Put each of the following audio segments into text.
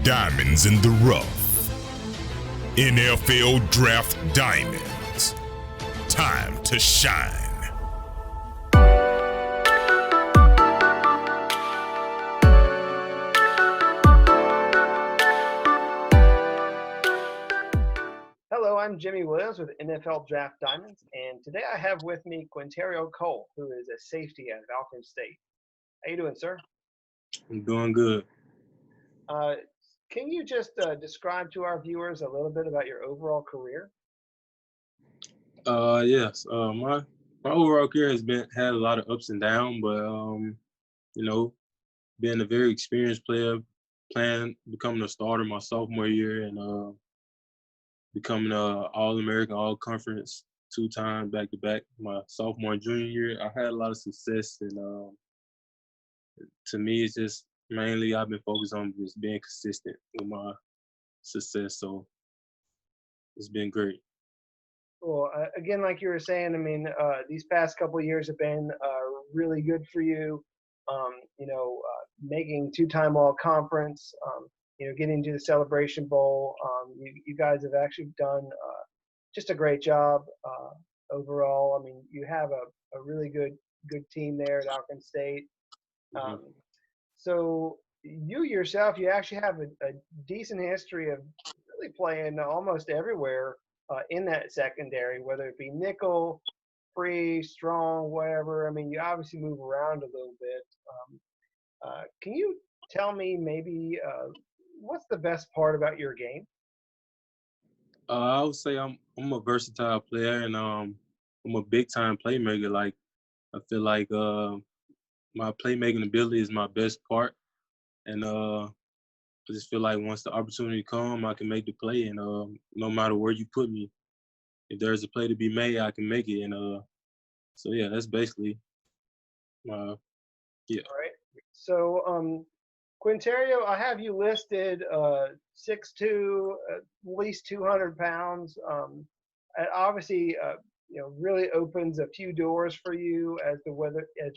diamonds in the rough. NFL Draft Diamonds. Time to shine. Hello, I'm Jimmy Williams with NFL Draft Diamonds, and today I have with me Qwynnterrio, who is a safety at Alcorn State. How you doing, sir? I'm doing good. Can you just describe to our viewers a little bit about your overall career? Yes. My overall career had a lot of ups and downs, but being a very experienced player, becoming a starter my sophomore year, and becoming a All-American, All-Conference 2 times back-to-back my sophomore and junior year, I had a lot of success, and to me, it's just mainly I've been focused on just being consistent with my success. So it's been great. Well, again, like you were saying, I mean, these past couple of years have been really good for you. Making 2-time All-Conference, getting to the Celebration Bowl. You guys have actually done just a great job overall. I mean, you have a really good team there at Alcorn State. So you yourself, you actually have a decent history of really playing almost everywhere in that secondary, whether it be nickel, free, strong, whatever. I mean, you obviously move around a little bit. Can you tell me maybe what's the best part about your game? I would say I'm a versatile player, and I'm a big time playmaker. Like I feel like my playmaking ability is my best part, and I just feel like once the opportunity comes, I can make the play, and no matter where you put me, if there's a play to be made, I can make it, and so yeah, that's basically yeah. All right. So Qwynnterrio, I have you listed 6'2", at least 200 pounds. And obviously, really opens a few doors for you as to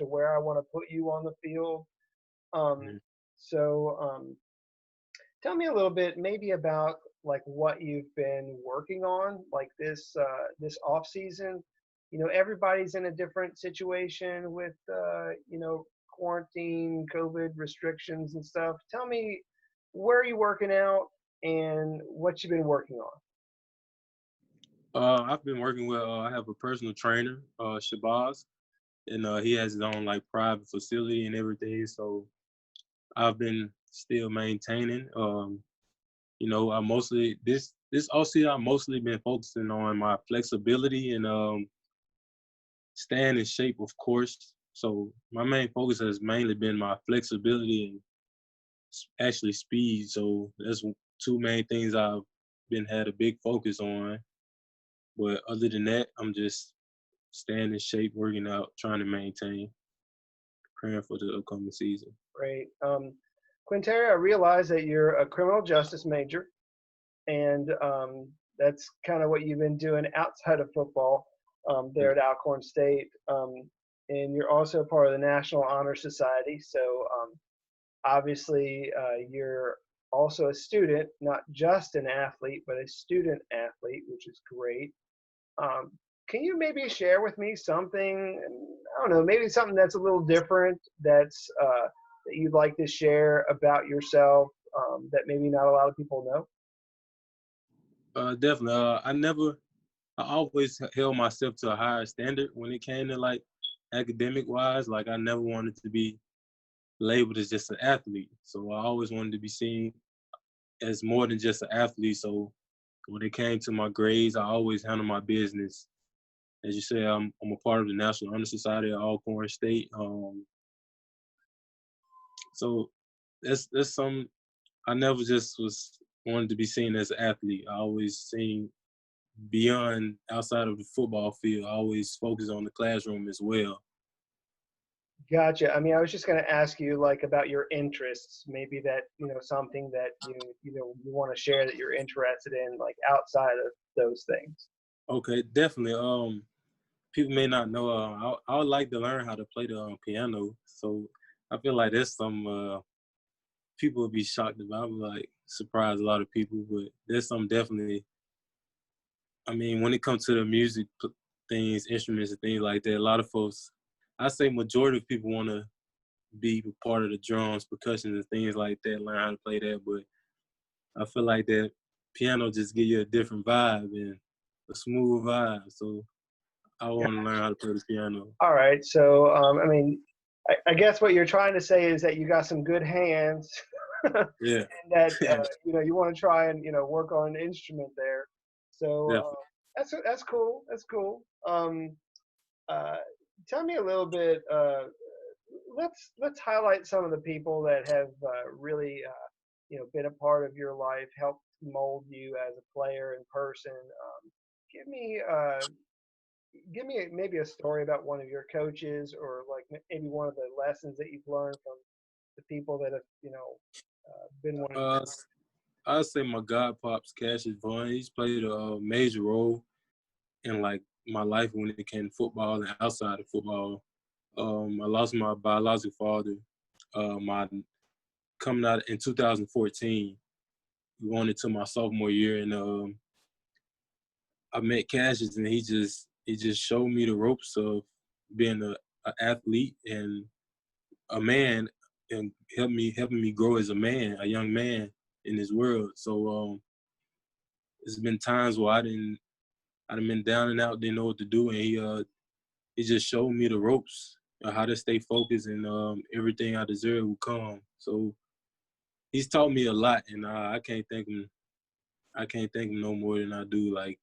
where I want to put you on the field. So tell me a little bit maybe about like what you've been working on, like this off season. Everybody's in a different situation with quarantine, COVID restrictions and stuff. Tell me, where are you working out and what you've been working on? I've been working with I have a personal trainer, Shabazz, and he has his own like private facility and everything. So I've been still maintaining. I mostly this offseason I've mostly been focusing on my flexibility and staying in shape, of course. So my main focus has mainly been my flexibility and actually speed. So that's 2 main things I've had a big focus on. But other than that, I'm just staying in shape, working out, trying to maintain, preparing for the upcoming season. Great. Qwynnterrio, I realize that you're a criminal justice major, and that's kind of what you've been doing outside of football there at Alcorn State. And you're also part of the National Honor Society. So obviously you're also a student, not just an athlete, but a student athlete, which is great. Can you maybe share with me something, I don't know, maybe something that's a little different that you'd like to share about yourself that maybe not a lot of people know? Definitely. I always held myself to a higher standard when it came to like academic wise. Like I never wanted to be labeled as just an athlete. So I always wanted to be seen as more than just an athlete. So when it came to my grades, I always handled my business. As you say, I'm a part of the National Honor Society at Alcorn State. So that's some. I never just wanted to be seen as an athlete. I always seen beyond outside of the football field. I always focus on the classroom as well. Gotcha. I mean, I was just going to ask you like about your interests, maybe that, something that you want to share that you're interested in, like outside of those things. Okay, definitely. People may not know, I would like to learn how to play the piano. So I feel like that's some people would be shocked about. I would like surprise a lot of people, but there's some definitely. I mean, when it comes to the music things, instruments and things like that, a lot of folks, I say majority of people want to be part of the drums, percussion and things like that, learn how to play that. But I feel like that piano just give you a different vibe and a smooth vibe. So I want to learn how to play the piano. All right. So, I mean, I guess what you're trying to say is that you got some good hands, Yeah. and that you want to try and work on an instrument there. So Definitely. that's cool. That's cool. Uh, Tell me a little bit. Let's highlight some of the people that have really been a part of your life, helped mold you as a player and person. Give me maybe a story about one of your coaches, or like maybe one of the lessons that you've learned from the people that have been one of your. I'd say my god pops, Cassius Vaughn. He's played a major role in like my life when it came to football and outside of football. I lost my biological father. My coming out in 2014, going into my sophomore year, and I met Cassius, and he just showed me the ropes of being a athlete and a man, and helping me grow as a man, a young man in this world. So it's been times where I'd been down and out, didn't know what to do, and he just showed me the ropes, how to stay focused, and everything I deserve will come. So he's taught me a lot, and I can't thank him. I can't thank him no more than I do. Like,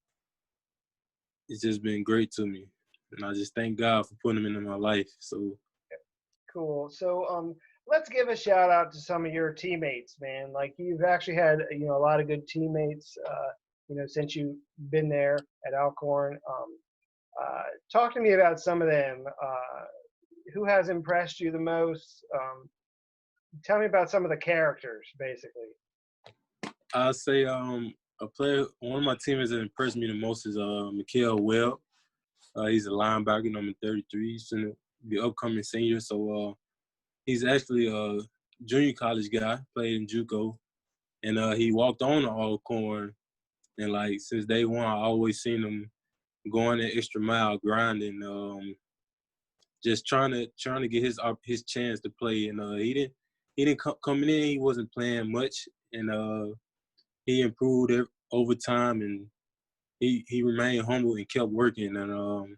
it's just been great to me, and I just thank God for putting him into my life. So Cool. So let's give a shout out to some of your teammates, man. Like you've actually had a lot of good teammates since you've been there at Alcorn. Talk to me about some of them. Who has impressed you the most? Tell me about some of the characters, basically. I say a player, one of my teammates that impressed me the most is Mikael Webb. He's a linebacker, number 33. He's going to be upcoming senior. So he's actually a junior college guy, played in JUCO, and he walked on to Alcorn. And like since day one, I always seen him going that extra mile, grinding, just trying to get his chance to play. And he didn't coming in. He wasn't playing much, and he improved over time, and he remained humble and kept working. And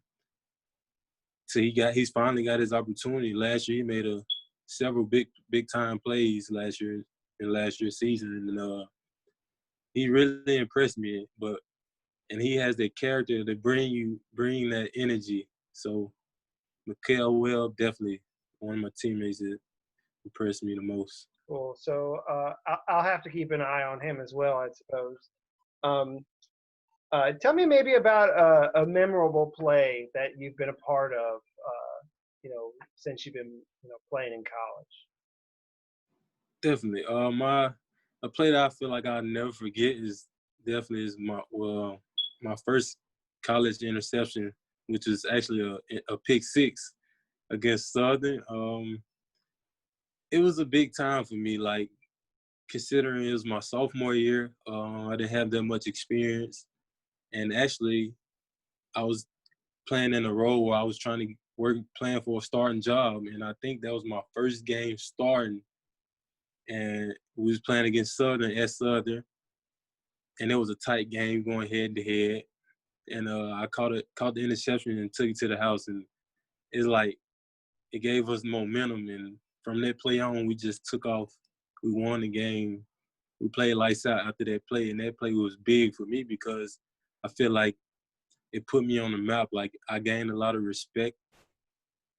so he's finally got his opportunity. Last year he made several big time plays last year in last year's season, and he really impressed me. And he has that character to bring that energy. So Mikael Webb, definitely one of my teammates that impressed me the most. Cool. So I'll have to keep an eye on him as well, I suppose. Tell me maybe about a memorable play that you've been a part of, since you've been, playing in college. Definitely. A play that I feel like I'll never forget is my first college interception, which is actually a pick six against Southern. It was a big time for me, like considering it was my sophomore year. I didn't have that much experience, and actually, I was playing in a role where I was trying to playing for a starting job, and I think that was my first game starting. And we was playing against Southern at Southern, and it was a tight game going head to head. And I caught the interception and took it to the house, and it's like it gave us momentum. And from that play on, we just took off. We won the game. We played lights out after that play, and that play was big for me because I feel like it put me on the map. Like I gained a lot of respect,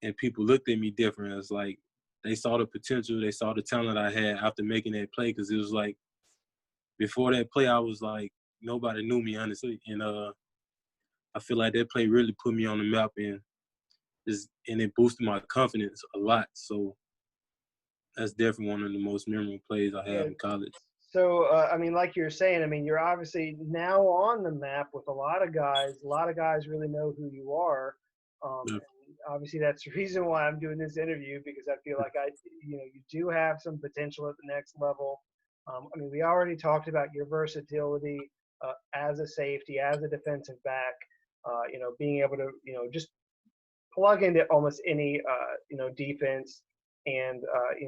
and people looked at me different. It's like they saw the potential, they saw the talent I had after making that play. Because it was like before that play, I was like nobody knew me honestly, and I feel like that play really put me on the map, and it boosted my confidence a lot. So that's definitely one of the most memorable plays I have in college. So, I mean, like you're saying, I mean, you're obviously now on the map with a lot of guys. A lot of guys really know who you are. Yeah. Obviously, that's the reason why I'm doing this interview, because I feel like you do have some potential at the next level. I mean, we already talked about your versatility as a safety, as a defensive back. Being able to just plug into almost any defense, and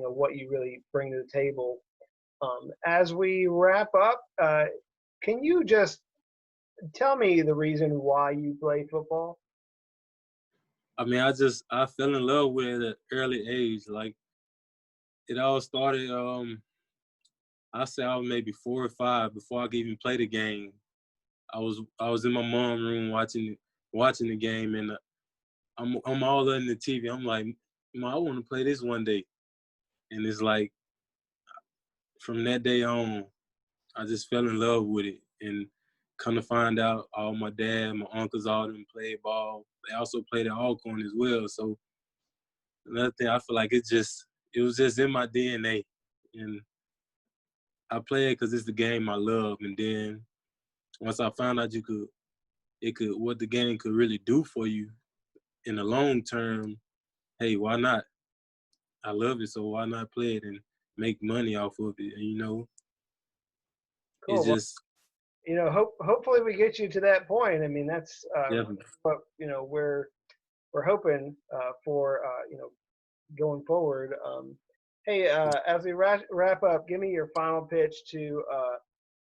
what you really bring to the table. As we wrap up, can you just tell me the reason why you play football? I mean, I fell in love with it at an early age. Like, it all started. I say I was maybe 4 or 5 before I could even play the game. I was in my mom's room watching the game, and I'm all in the TV. I'm like, Mom, I want to play this one day. And it's like, from that day on, I just fell in love with it. And come to find out, all my dad, my uncles, all of them played ball. They also played at Alcorn as well. So another thing, I feel like it was just in my DNA. And I play it because it's the game I love. And then once I found out what the game could really do for you in the long term, hey, why not? I love it, so why not play it and make money off of it? And it's Cool. Well, just hopefully we get you to that point. I mean, that's definitely. what we're hoping for. Going forward. Hey, as we wrap up, give me your final pitch to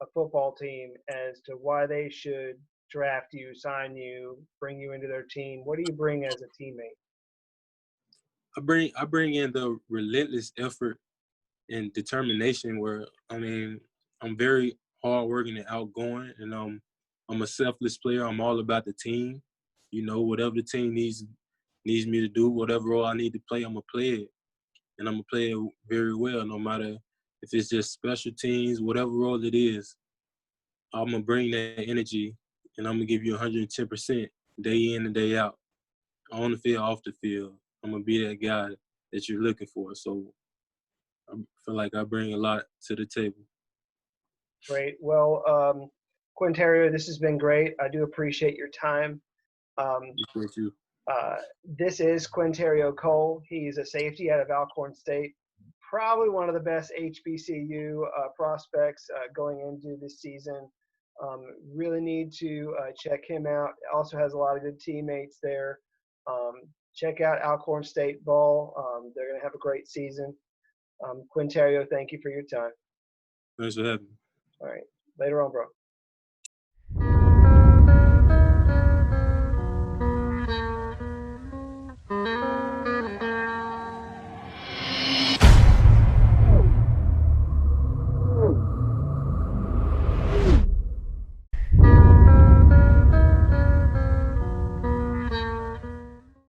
a football team as to why they should draft you, sign you, bring you into their team. What do you bring as a teammate? I bring in the relentless effort and determination. Where I mean, I'm very hardworking and outgoing, and I'm a selfless player. I'm all about the team. Whatever the team needs me to do, whatever role I need to play, I'm gonna play it, and I'm gonna play it very well, no matter if it's just special teams, whatever role it is. I'm gonna bring that energy, and I'm gonna give you 110% day in and day out, on the field, off the field. I'm gonna be that guy that you're looking for. So I feel like I bring a lot to the table. Great. Well, Qwynnterrio, this has been great. I do appreciate your time. Thank you. This is Qwynnterrio Cole. He's a safety out of Alcorn State. Probably one of the best HBCU prospects going into this season. Really need to check him out. Also has a lot of good teammates there. Check out Alcorn State ball. They're going to have a great season. Qwynnterrio, thank you for your time. Thanks for having me. All right. Later on, bro.